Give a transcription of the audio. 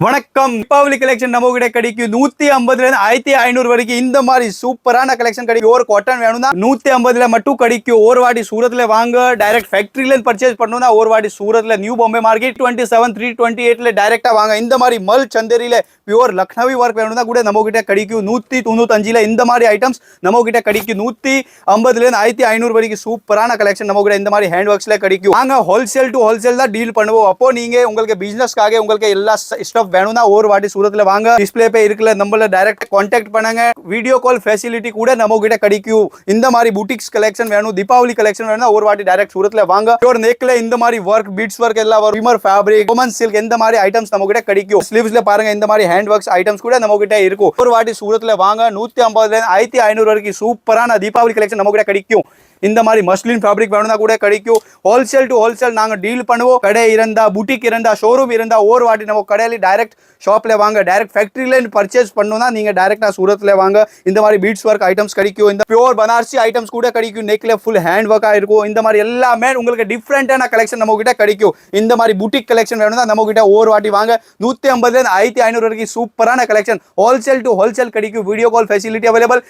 வணக்கம். தீபாவளி கலெக்ஷன் நம்ம கிட்ட கிடைக்கும் 150 1500 வரைக்கும் இந்த மாதிரி சூப்பரான கலெக்ஷன் கிடைக்கும். ஒரு காட்டன் வேணும்னா 150 மட்டும் கிடைக்கும். ஒரு வாட்டி சூரத்ல வாங்க. டைரக்ட் ஃபேக்டரியில பர்ச்சேஸ் பண்ணனும்னா ஒரு வாட்டி சூரத்ல நியூ பாம்பே மார்க்கெட் 27 328ல டைரக்டா வாங்க. இந்த மாதிரி மல் சந்தேரியில பியூர் லக்னவி ஒர்க் வேணும்னா கூட நம்ம கிட்ட கிடைக்கும். 195ல இந்த மாதிரி ஐட்டம்ஸ் நம்ம கிட்ட கிடைக்கும். 150 1500 வரைக்கும் சூப்பரான கலெக்ஷன் நம்ம கிட்ட இந்த மாதிரி ஹேண்ட் ஒர்க்ஸ்ல கிடைக்கும். நாங்க ஹோல்சேல் டு ஹோல்சேல் தான் டீல் பண்ணுவோம். அப்போ நீங்க உங்களுக்கு பிசினஸ்க்காக உங்களுக்கு எல்லா ஸ்டஃப் வேணும்னா ஒரு வாட்டி சூரத்ல வாங்க. டிஸ்ப்ளே பே இருக்குல நம்பர்ல டைரக்ட் கான்டாக்ட் பண்ணுங்க. வீடியோ கால் ஃபெசிலிட்டி கூட நம்ம கிட்ட கிடைக்கும். இந்த மாதிரி பூட்டிக்ஸ் கலெக்ஷன் வேணும், தீபாவளி கலெக்ஷன் வேணும்னா ஒரு வாட்டி டைரக்ட் சூரத்ல வாங்க. ஒரு நெக்ல இந்த மாதிரி ஒர்க் பீட்ஸ் ஒர்க் எல்லாம் வரும். விமர் ஃபேப்ரிக், ரோமன் சில்க் இந்த மாதிரி ஐட்டம்ஸ் நம்ம கிட்ட கிடைக்கும். ஸ்லீவ்ஸ்ல பாருங்க இந்த மாதிரி ஹேண்ட் ஒர்க்ஸ் ஐட்டம்ஸ் கூட நம்ம கிட்ட இருக்கும். ஒரு வாட்டி சூரத்ல வாங்க. 150 1500 வரைக்கும் சூப்பரான தீபாவளி கலெக்ஷன் நம்ம கிட்ட கிடைக்கும். இந்த மாதிரி மஸ்லின் ஃபேப்ரிக் வேணும்னா கூட கிடைக்கும். ஹோல்சேல் டு ஹோல்சேல் நாங்க டீல் பண்ணுவோம். கடை இருந்தா, புட்டிக் இருந்தா, ஷோரூம் இருந்தா ஒரு வாட்டி நம்ம கடையில டைரக்ட் ஷாப்ல வாங்க. டைரக்ட் ஃபேக்டரியில பர்ச்சேஸ் பண்ணணும்னா நீங்க டைரக்டா சூரத்ல வாங்க. இந்த மாதிரி பீட்ஸ் ஒர்க் ஐட்டம்ஸ் கிடைக்கும். இந்த பியூர் பனாரசி ஐட்டம்ஸ் கூட கிடைக்கும். நெக்ல ஃபுல் ஹேண்ட் ஒர்க் இருக்கும். இந்த மாதிரி எல்லாமே உங்களுக்கு டிஃப்ரெண்டான கலெக்ஷன் நம்ம கிட்ட கிடைக்கும். இந்த மாதிரி புட்டிக் கலெக்ஷன் வேணும்னா நம்ம கிட்ட ஒரு வாட்டி வாங்க. 150 1500 வரைக்கும் சூப்பரான கலெக்ஷன் ஹோல்சேல் டு ஹோல்சேல் கிடைக்கும். Video call facility available.